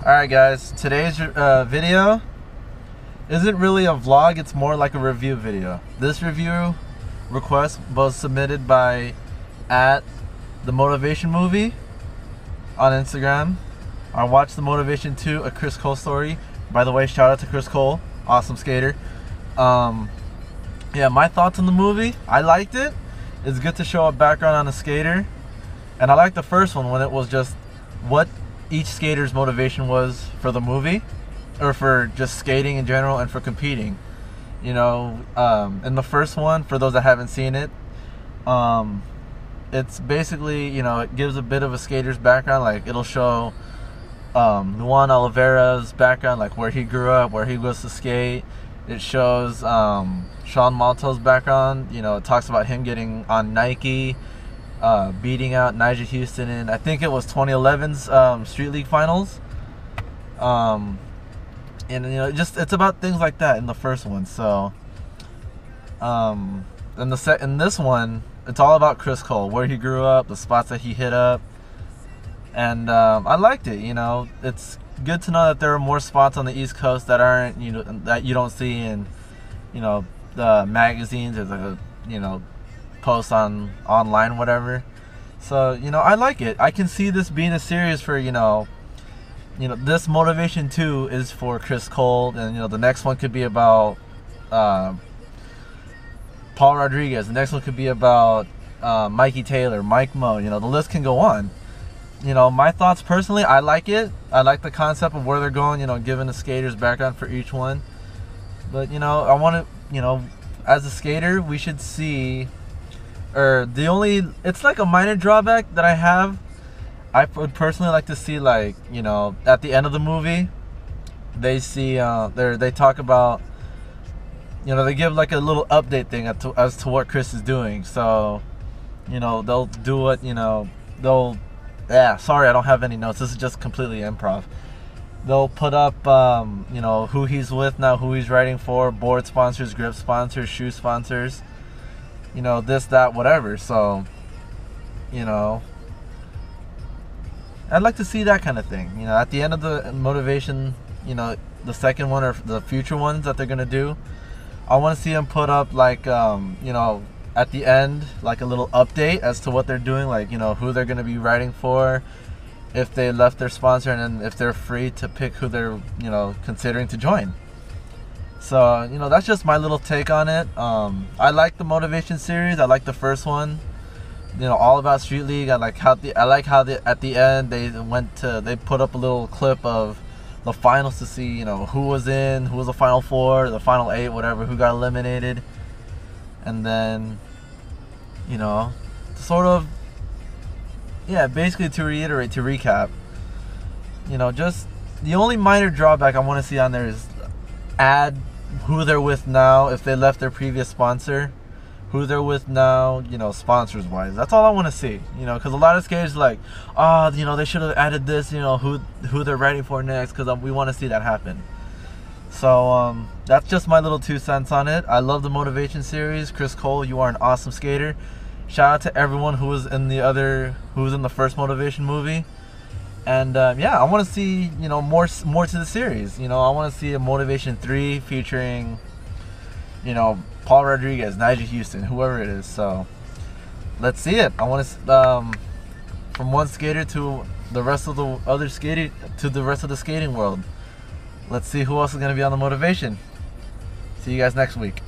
Alright guys, today's video isn't really a vlog, it's more like a review video. This review request was submitted by @the Motivation Movie on Instagram. I watched the Motivation 2, a Chris Cole story. By the way, shout out to Chris Cole, awesome skater. Yeah, my thoughts on the movie, I liked it. It's good to show a background on a skater. And I liked the first one when it was just what each skater's motivation was for the movie, or for just skating in general and for competing. You know, in the first one, for those that haven't seen it, it's basically, you know, it gives a bit of a skater's background. Like, it'll show Luan Oliveira's background, like where he grew up, where he goes to skate. It shows Sean Malto's background. You know, it talks about him getting on Nike, beating out Nyjah Huston in, I think it was 2011's Street League Finals. And you know, it's about things like that in the first one. So in this one, it's all about Chris Cole, where he grew up, the spots that he hit up. And I liked it. You know, it's good to know that there are more spots on the East Coast that aren't, you know, that you don't see in, you know, the magazines or the, you know, posts on online, whatever. So, you know, I like it. I can see this being a series for, you know, this Motivation 2 is for Chris Cole, and you know, the next one could be about Paul Rodriguez. The next one could be about Mikey Taylor, Mike Mo. You know, the list can go on. You know, my thoughts personally, I like it. I like the concept of where they're going, you know, giving the skaters background for each one. But, you know, I want to, you know, as a skater, we should see, or it's like a minor drawback that I have. I would personally like to see, like, you know, at the end of the movie, they see, they talk about, you know, they give like a little update thing as to what Chris is doing. So, you know, they'll do what, you know, yeah, sorry, I don't have any notes. This is just completely improv. They'll put up, you know, who he's with now, who he's writing for, board sponsors, grip sponsors, shoe sponsors, you know, this, that, whatever. So, you know, I'd like to see that kind of thing. You know, at the end of the Motivation, you know, the second one or the future ones that they're going to do, I want to see them put up, like, you know, at the end, like a little update as to what they're doing, like, you know, who they're going to be writing for, if they left their sponsor, and then if they're free to pick who they're, you know, considering to join. So, you know, that's just my little take on it. I like the Motivation series. I like the first one, you know, all about Street League. I like how at the end they put up a little clip of the finals to see, you know, who was the final four, the final 8, whatever, who got eliminated. And then, you know, sort of, yeah, basically to recap, you know, just the only minor drawback I want to see on there is add who they're with now, if they left their previous sponsor, who they're with now, you know, sponsors wise. That's all I want to see, you know, because a lot of skaters are like, oh, you know, they should have added this, you know, who they're writing for next, because we want to see that happen. So that's just my little 2 cents on it. I love the Motivation series. Chris Cole, you are an awesome skater. Shout out to everyone who was in the first Motivation movie. And yeah, I want to see, you know, more to the series. You know, I want to see a Motivation 3 featuring, you know, Paul Rodriguez, Nyjah Huston, whoever it is. So let's see it. I want to from one skater to the rest of the other skating, to the rest of the skating world. Let's see who else is going to be on the Motivation. See you guys next week.